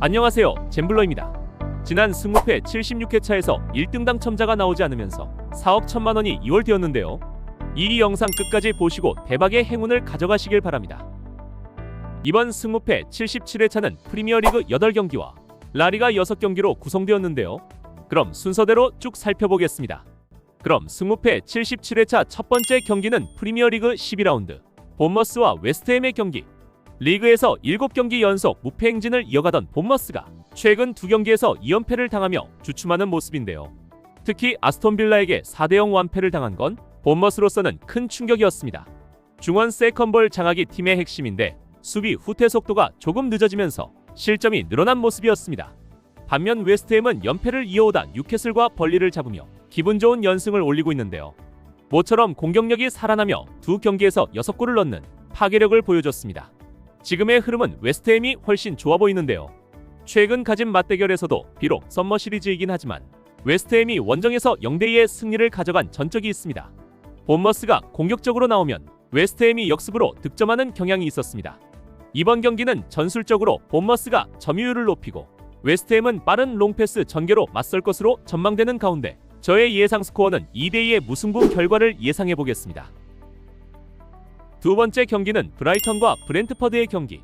안녕하세요, 잼블러입니다. 지난 승무패 76회차에서 1등 당첨자가 나오지 않으면서 4억 1천만 원이 이월되었는데요. 이 영상 끝까지 보시고 대박의 행운을 가져가시길 바랍니다. 이번 승무패 77회차는 프리미어리그 8경기와 라리가 6경기로 구성되었는데요. 그럼 순서대로 쭉 살펴보겠습니다. 그럼 승무패 77회차 첫 번째 경기는 프리미어리그 12라운드 본머스와 웨스트햄의 경기. 리그에서 7경기 연속 무패 행진을 이어가던 본머스가 최근 2경기에서 2연패를 당하며 주춤하는 모습인데요. 특히 아스톤빌라에게 4대0 완패를 당한 건 본머스로서는 큰 충격이었습니다. 중원 세컨볼 장악이 팀의 핵심인데 수비 후퇴 속도가 조금 늦어지면서 실점이 늘어난 모습이었습니다. 반면 웨스트햄은 연패를 이어오다 뉴캐슬과 벌리를 잡으며 기분 좋은 연승을 올리고 있는데요. 모처럼 공격력이 살아나며 2경기에서 6골을 넣는 파괴력을 보여줬습니다. 지금의 흐름은 웨스트햄이 훨씬 좋아 보이는데요. 최근 가진 맞대결에서도 비록 썸머 시리즈이긴 하지만 웨스트햄이 원정에서 0대2의 승리를 가져간 전적이 있습니다. 본머스가 공격적으로 나오면 웨스트햄이 역습으로 득점하는 경향이 있었습니다. 이번 경기는 전술적으로 본머스가 점유율을 높이고 웨스트햄은 빠른 롱패스 전개로 맞설 것으로 전망되는 가운데 저의 예상 스코어는 2대2의 무승부 결과를 예상해보겠습니다. 두 번째 경기는 브라이턴과 브렌트퍼드의 경기.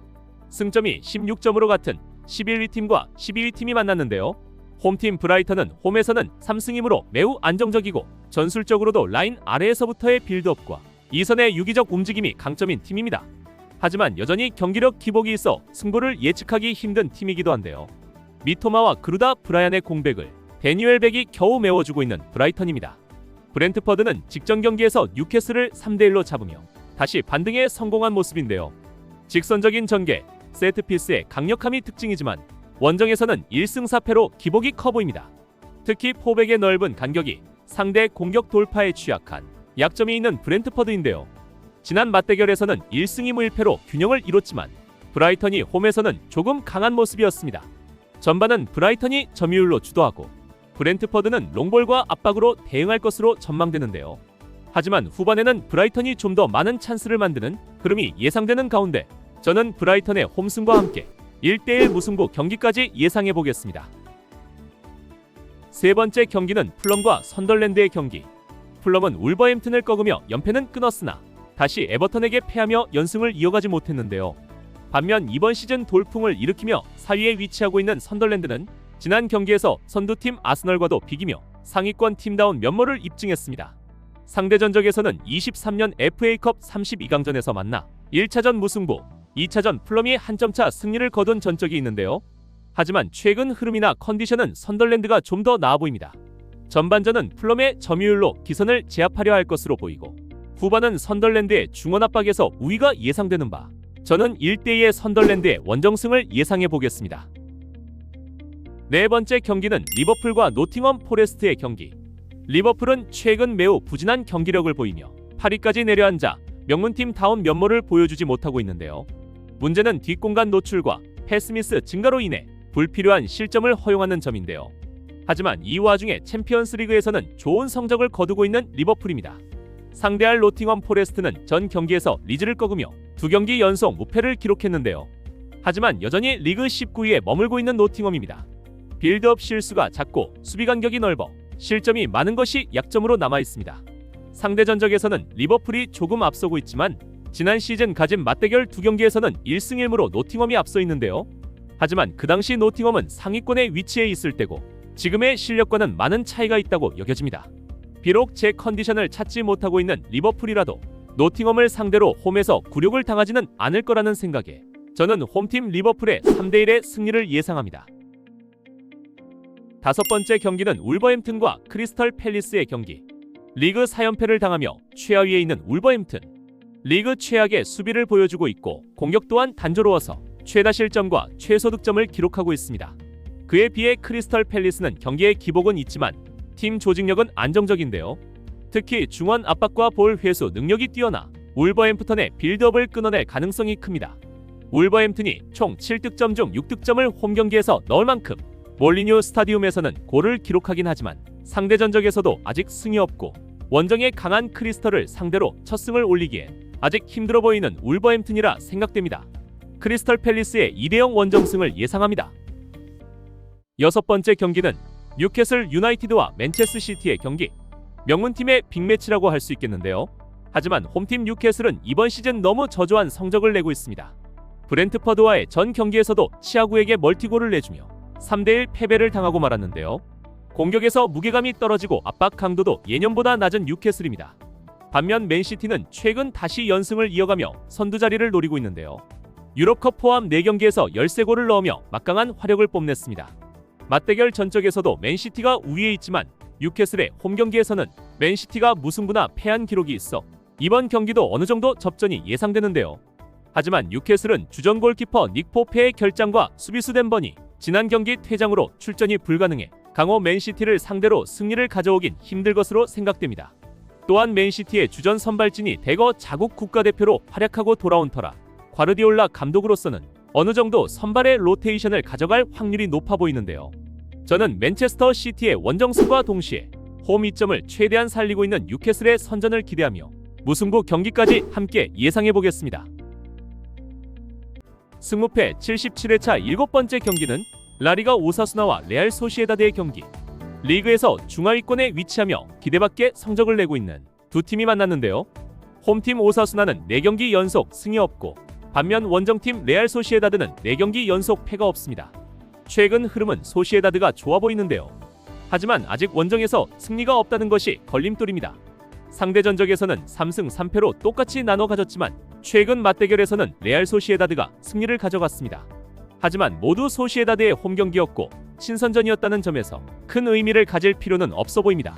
승점이 16점으로 같은 11위 팀과 12위 팀이 만났는데요. 홈팀 브라이턴은 홈에서는 3승이므로 매우 안정적이고 전술적으로도 라인 아래에서부터의 빌드업과 이선의 유기적 움직임이 강점인 팀입니다. 하지만 여전히 경기력 기복이 있어 승부를 예측하기 힘든 팀이기도 한데요. 미토마와 그루다 브라얀의 공백을 데니웰 백이 겨우 메워주고 있는 브라이턴입니다. 브렌트퍼드는 직전 경기에서 뉴캐슬을 3대1로 잡으며 다시 반등에 성공한 모습인데요. 직선적인 전개, 세트피스의 강력함이 특징이지만 원정에서는 1승 4패로 기복이 커 보입니다. 특히 포백의 넓은 간격이 상대 공격 돌파에 취약한 약점이 있는 브렌트퍼드인데요. 지난 맞대결에서는 1승 2무 1패로 균형을 이뤘지만 브라이턴이 홈에서는 조금 강한 모습이었습니다. 전반은 브라이턴이 점유율로 주도하고 브렌트퍼드는 롱볼과 압박으로 대응할 것으로 전망되는데요. 하지만 후반에는 브라이턴이 좀 더 많은 찬스를 만드는 흐름이 예상되는 가운데 저는 브라이턴의 홈승과 함께 1대1 무승부 경기까지 예상해보겠습니다. 세 번째 경기는 풀럼과 선덜랜드의 경기. 풀럼은 울버햄튼을 꺾으며 연패는 끊었으나 다시 에버턴에게 패하며 연승을 이어가지 못했는데요. 반면 이번 시즌 돌풍을 일으키며 4위에 위치하고 있는 선덜랜드는 지난 경기에서 선두팀 아스널과도 비기며 상위권 팀다운 면모를 입증했습니다. 상대 전적에서는 23년 FA컵 32강전에서 만나 1차전 무승부, 2차전 풀럼이 한 점차 승리를 거둔 전적이 있는데요. 하지만 최근 흐름이나 컨디션은 선덜랜드가 좀 더 나아 보입니다. 전반전은 풀럼의 점유율로 기선을 제압하려 할 것으로 보이고 후반은 선덜랜드의 중원 압박에서 우위가 예상되는 바 저는 1대2의 선덜랜드의 원정승을 예상해보겠습니다. 네 번째 경기는 리버풀과 노팅엄 포레스트의 경기. 리버풀은 최근 매우 부진한 경기력을 보이며 8위까지 내려앉아 명문팀다운 면모를 보여주지 못하고 있는데요. 문제는 뒷공간 노출과 패스미스 증가로 인해 불필요한 실점을 허용하는 점인데요. 하지만 이 와중에 챔피언스리그에서는 좋은 성적을 거두고 있는 리버풀입니다. 상대할 노팅엄 포레스트는 전 경기에서 리즈를 꺾으며 2경기 연속 무패를 기록했는데요. 하지만 여전히 리그 19위에 머물고 있는 노팅엄입니다. 빌드업 실수가 작고 수비 간격이 넓어 실점이 많은 것이 약점으로 남아있습니다. 상대 전적에서는 리버풀이 조금 앞서고 있지만 지난 시즌 가진 맞대결 2경기에서는 1승 1무로 노팅엄이 앞서 있는데요. 하지만 그 당시 노팅엄은 상위권에 위치해 있을 때고 지금의 실력과는 많은 차이가 있다고 여겨집니다. 비록 제 컨디션을 찾지 못하고 있는 리버풀이라도 노팅엄을 상대로 홈에서 굴욕을 당하지는 않을 거라는 생각에 저는 홈팀 리버풀의 3대1의 승리를 예상합니다. 다섯 번째 경기는 울버햄튼과 크리스털 팰리스의 경기. 리그 4연패를 당하며 최하위에 있는 울버햄튼. 리그 최악의 수비를 보여주고 있고 공격 또한 단조로워서 최다 실점과 최소 득점을 기록하고 있습니다. 그에 비해 크리스털 팰리스는 경기에 기복은 있지만 팀 조직력은 안정적인데요. 특히 중원 압박과 볼 회수 능력이 뛰어나 울버햄프턴의 빌드업을 끊어낼 가능성이 큽니다. 울버햄튼이 총 7득점 중 6득점을 홈경기에서 넣을 만큼 몰리뉴 스타디움에서는 골을 기록하긴 하지만 상대 전적에서도 아직 승이 없고 원정에 강한 크리스털을 상대로 첫 승을 올리기엔 아직 힘들어 보이는 울버햄튼이라 생각됩니다. 크리스털 팰리스의 2대0 원정승을 예상합니다. 여섯 번째 경기는 뉴캐슬 유나이티드와 맨체스터 시티의 경기. 명문팀의 빅매치라고 할 수 있겠는데요. 하지만 홈팀 뉴캐슬은 이번 시즌 너무 저조한 성적을 내고 있습니다. 브렌트퍼드와의 전 경기에서도 치아구에게 멀티골을 내주며 3대1 패배를 당하고 말았는데요. 공격에서 무게감이 떨어지고 압박 강도도 예년보다 낮은 뉴캐슬입니다. 반면 맨시티는 최근 다시 연승을 이어가며 선두 자리를 노리고 있는데요. 유럽컵 포함 4경기에서 13골을 넣으며 막강한 화력을 뽐냈습니다. 맞대결 전적에서도 맨시티가 우위에 있지만 뉴캐슬의 홈경기에서는 맨시티가 무승부나 패한 기록이 있어 이번 경기도 어느 정도 접전이 예상되는데요. 하지만 뉴캐슬은 주전 골키퍼 닉 포페의 결장과 수비수 덴버니 지난 경기 퇴장으로 출전이 불가능해 강호 맨시티를 상대로 승리를 가져오긴 힘들 것으로 생각됩니다. 또한 맨시티의 주전 선발진이 대거 자국 국가대표로 활약하고 돌아온 터라 과르디올라 감독으로서는 어느 정도 선발의 로테이션을 가져갈 확률이 높아 보이는데요. 저는 맨체스터 시티의 원정승과 동시에 홈 이점을 최대한 살리고 있는 뉴캐슬의 선전을 기대하며 무승부 경기까지 함께 예상해보겠습니다. 승무패 77회차 7번째 경기는 라리가 오사수나와 레알 소시에다드의 경기. 리그에서 중하위권에 위치하며 기대밖의 성적을 내고 있는 두 팀이 만났는데요. 홈팀 오사수나는 4경기 연속 승이 없고 반면 원정팀 레알 소시에다드는 4경기 연속 패가 없습니다. 최근 흐름은 소시에다드가 좋아 보이는데요. 하지만 아직 원정에서 승리가 없다는 것이 걸림돌입니다. 상대 전적에서는 3승 3패로 똑같이 나눠 가졌지만 최근 맞대결에서는 레알 소시에다드가 승리를 가져갔습니다. 하지만 모두 소시에다드의 홈경기였고 친선전이었다는 점에서 큰 의미를 가질 필요는 없어 보입니다.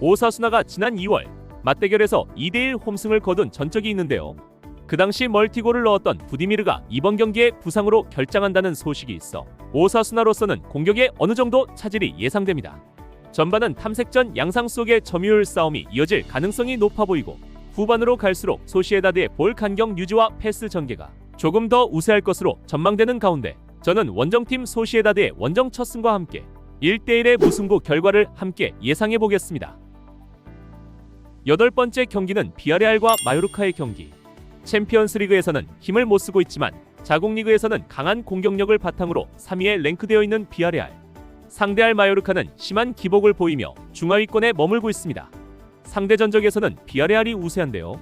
오사수나가 지난 2월 맞대결에서 2대1 홈승을 거둔 전적이 있는데요. 그 당시 멀티골을 넣었던 부디미르가 이번 경기에 부상으로 결장한다는 소식이 있어 오사수나로서는 공격에 어느 정도 차질이 예상됩니다. 전반은 탐색전 양상 속의 점유율 싸움이 이어질 가능성이 높아 보이고 후반으로 갈수록 소시에다드의 볼 간격 유지와 패스 전개가 조금 더 우세할 것으로 전망되는 가운데 저는 원정팀 소시에다드의 원정 첫 승과 함께 1대1의 무승부 결과를 함께 예상해보겠습니다. 8번째 경기는 비아레알과 마요르카의 경기. 챔피언스리그에서는 힘을 못 쓰고 있지만 자국리그에서는 강한 공격력을 바탕으로 3위에 랭크되어 있는 비아레알. 상대할 마요르카는 심한 기복을 보이며 중하위권에 머물고 있습니다. 상대 전적에서는 비아레알이 우세한데요.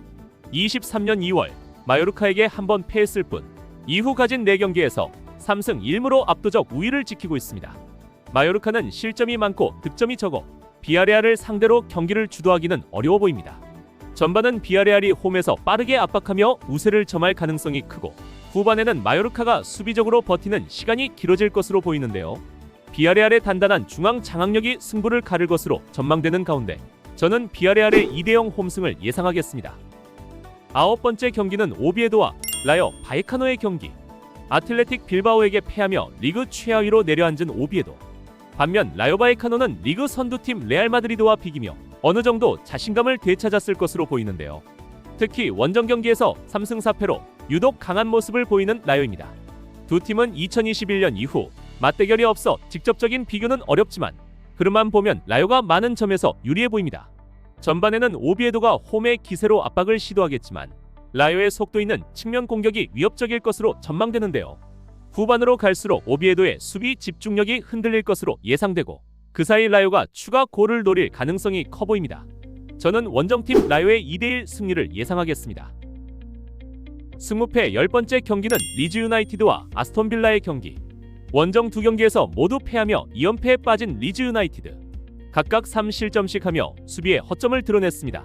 23년 2월 마요르카에게 한 번 패했을 뿐 이후 가진 4경기에서 3승 1무로 압도적 우위를 지키고 있습니다. 마요르카는 실점이 많고 득점이 적어 비아레알을 상대로 경기를 주도하기는 어려워 보입니다. 전반은 비아레알이 홈에서 빠르게 압박하며 우세를 점할 가능성이 크고 후반에는 마요르카가 수비적으로 버티는 시간이 길어질 것으로 보이는데요. 비아레알의 단단한 중앙 장악력이 승부를 가를 것으로 전망되는 가운데 저는 비아레알의 2대0 홈승을 예상하겠습니다. 9번째 경기는 오비에도와 라요 바이카노의 경기. 아틀레틱 빌바오에게 패하며 리그 최하위로 내려앉은 오비에도. 반면 라요 바이카노는 리그 선두팀 레알 마드리드와 비기며 어느 정도 자신감을 되찾았을 것으로 보이는데요. 특히 원정 경기에서 3승 4패로 유독 강한 모습을 보이는 라요입니다. 두 팀은 2021년 이후 맞대결이 없어 직접적인 비교는 어렵지만 흐름만 보면 라요가 많은 점에서 유리해 보입니다. 전반에는 오비에도가 홈의 기세로 압박을 시도하겠지만 라요의 속도 있는 측면 공격이 위협적일 것으로 전망되는데요. 후반으로 갈수록 오비에도의 수비 집중력이 흔들릴 것으로 예상되고 그 사이 라요가 추가 골을 노릴 가능성이 커 보입니다. 저는 원정팀 라요의 2대1 승리를 예상하겠습니다. 승무패 10번째 경기는 리즈 유나이티드와 아스톤 빌라의 경기. 원정 2경기에서 모두 패하며 2연패에 빠진 리즈 유나이티드. 각각 3실점씩 하며 수비에 허점을 드러냈습니다.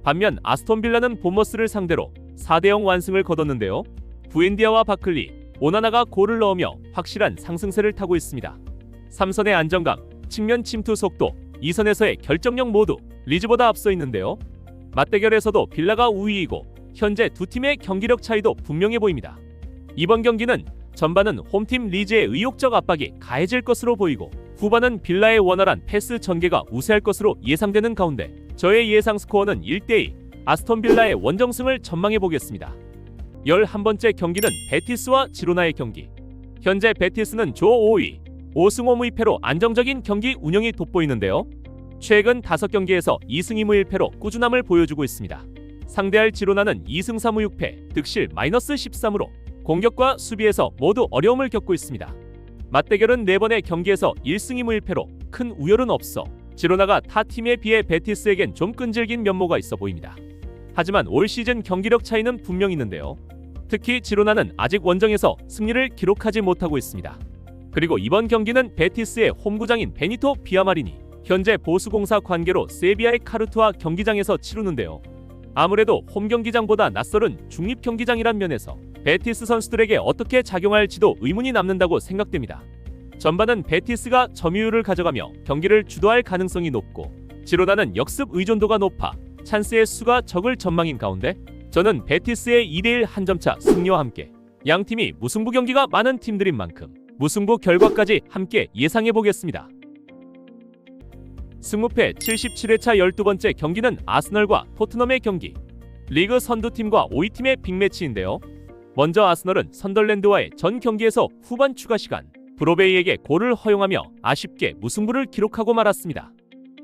반면 아스톤 빌라는 본머스를 상대로 4대0 완승을 거뒀는데요. 부엔디아와 바클리, 오나나가 골을 넣으며 확실한 상승세를 타고 있습니다. 3선의 안정감, 측면 침투 속도, 2선에서의 결정력 모두 리즈보다 앞서 있는데요. 맞대결에서도 빌라가 우위이고 현재 두 팀의 경기력 차이도 분명해 보입니다. 이번 경기는 전반은 홈팀 리즈의 의욕적 압박이 가해질 것으로 보이고 후반은 빌라의 원활한 패스 전개가 우세할 것으로 예상되는 가운데 저의 예상 스코어는 1대2 아스톤 빌라의 원정승을 전망해 보겠습니다. 11번째 경기는 베티스와 지로나의 경기. 현재 베티스는 조 5위, 5승 5무이패로 안정적인 경기 운영이 돋보이는데요. 최근 5경기에서 2승 2무 1패로 꾸준함을 보여주고 있습니다. 상대할 지로나는 2승 3무 6패, 득실 -13으로 공격과 수비에서 모두 어려움을 겪고 있습니다. 맞대결은 4번의 경기에서 1승 2무 1패로 큰 우열은 없어 지로나가 타 팀에 비해 베티스에겐 좀 끈질긴 면모가 있어 보입니다. 하지만 올 시즌 경기력 차이는 분명 있는데요. 특히 지로나는 아직 원정에서 승리를 기록하지 못하고 있습니다. 그리고 이번 경기는 베티스의 홈구장인 베니토 비아마리니 현재 보수공사 관계로 세비야의 카르투아 경기장에서 치르는데요. 아무래도 홈 경기장보다 낯설은 중립 경기장이란 면에서 베티스 선수들에게 어떻게 작용할지도 의문이 남는다고 생각됩니다. 전반은 베티스가 점유율을 가져가며 경기를 주도할 가능성이 높고 지로나는 역습 의존도가 높아 찬스의 수가 적을 전망인 가운데 저는 베티스의 2대1 한 점차 승리와 함께 양팀이 무승부 경기가 많은 팀들인 만큼 무승부 결과까지 함께 예상해보겠습니다. 승무패 77회차 12번째 경기는 아스널과 토트넘의 경기. 리그 선두팀과 5위팀의 빅매치인데요. 먼저 아스널은 선덜랜드와의 전 경기에서 후반 추가 시간 브로베이에게 골을 허용하며 아쉽게 무승부를 기록하고 말았습니다.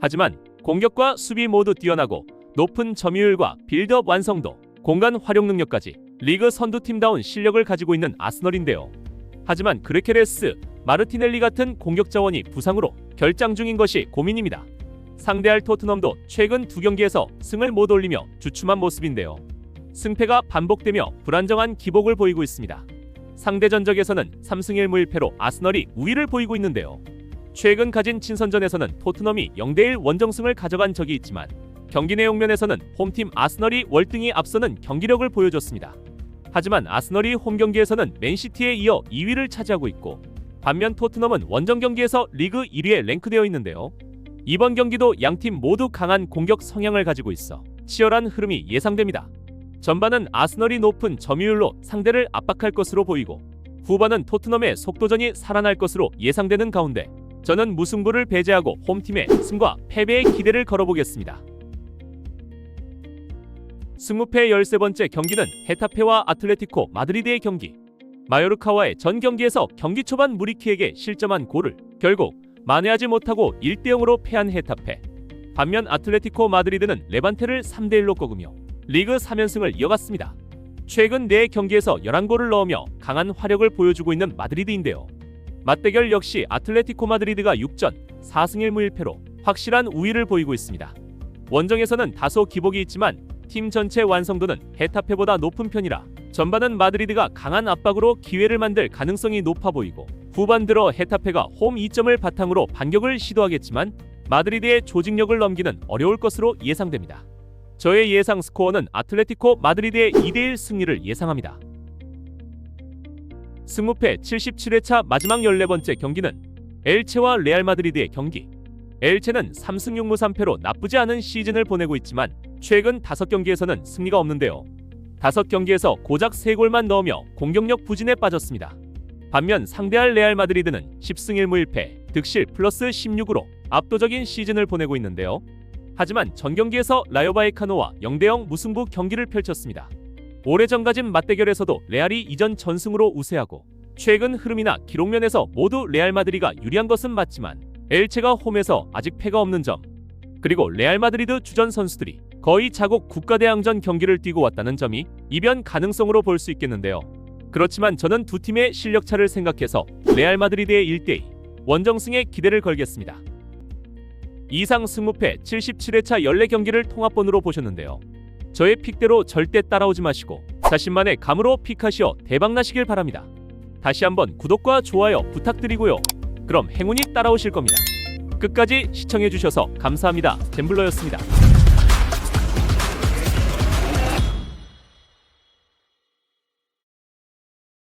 하지만 공격과 수비 모두 뛰어나고 높은 점유율과 빌드업 완성도, 공간 활용 능력까지 리그 선두팀다운 실력을 가지고 있는 아스널인데요. 하지만 그레케레스, 마르티넬리 같은 공격 자원이 부상으로 결장 중인 것이 고민입니다. 상대할 토트넘도 최근 2경기에서 승을 못 올리며 주춤한 모습인데요. 승패가 반복되며 불안정한 기복을 보이고 있습니다. 상대 전적에서는 3승 1무 1패로 아스널이 우위를 보이고 있는데요. 최근 가진 친선전에서는 토트넘이 0대1 원정승을 가져간 적이 있지만 경기 내용 면에서는 홈팀 아스널이 월등히 앞서는 경기력을 보여줬습니다. 하지만 아스널이 홈 경기에서는 맨시티에 이어 2위를 차지하고 있고 반면 토트넘은 원정 경기에서 리그 1위에 랭크되어 있는데요. 이번 경기도 양팀 모두 강한 공격 성향을 가지고 있어 치열한 흐름이 예상됩니다. 전반은 아스널이 높은 점유율로 상대를 압박할 것으로 보이고 후반은 토트넘의 속도전이 살아날 것으로 예상되는 가운데 저는 무승부를 배제하고 홈팀의 승과 패배에 기대를 걸어보겠습니다. 승무패 13번째 경기는 헤타페와 아틀레티코 마드리드의 경기. 마요르카와의 전 경기에서 경기 초반 무리키에게 실점한 골을 결국 만회하지 못하고 1대0으로 패한 헤타페. 반면 아틀레티코 마드리드는 레반테를 3대1로 꺾으며 리그 3연승을 이어갔습니다. 최근 4경기에서 11골을 넣으며 강한 화력을 보여주고 있는 마드리드인데요. 맞대결 역시 아틀레티코 마드리드가 6전 4승 1무 1패로 확실한 우위를 보이고 있습니다. 원정에서는 다소 기복이 있지만 팀 전체 완성도는 헤타페보다 높은 편이라 전반은 마드리드가 강한 압박으로 기회를 만들 가능성이 높아 보이고 후반 들어 헤타페가 홈 2점을 바탕으로 반격을 시도하겠지만 마드리드의 조직력을 넘기는 어려울 것으로 예상됩니다. 저의 예상 스코어는 아틀레티코 마드리드의 2대1 승리를 예상합니다. 승무패 77회차 마지막 14번째 경기는 엘체와 레알 마드리드의 경기. 엘체는 3승 6무 3패로 나쁘지 않은 시즌을 보내고 있지만 최근 5경기에서는 승리가 없는데요. 5경기에서 고작 3골만 넣으며 공격력 부진에 빠졌습니다. 반면 상대할 레알 마드리드는 10승 1무 1패, 득실 플러스 16으로 압도적인 시즌을 보내고 있는데요. 하지만 전 경기에서 라요 바이카노와 0대0 무승부 경기를 펼쳤습니다. 오래전 가진 맞대결에서도 레알이 이전 전승으로 우세하고 최근 흐름이나 기록면에서 모두 레알 마드리드가 유리한 것은 맞지만 엘체가 홈에서 아직 패가 없는 점, 그리고 레알 마드리드 주전 선수들이 거의 자국 국가대항전 경기를 뛰고 왔다는 점이 이변 가능성으로 볼 수 있겠는데요. 그렇지만 저는 두 팀의 실력차를 생각해서 레알 마드리드의 1대2 원정승에 기대를 걸겠습니다. 이상 승무패 77회차 14경기를 통합본으로 보셨는데요. 저의 픽대로 절대 따라오지 마시고 자신만의 감으로 픽하시어 대박나시길 바랍니다. 다시 한번 구독과 좋아요 부탁드리고요. 그럼 행운이 따라오실 겁니다. 끝까지 시청해주셔서 감사합니다. 잼블러였습니다.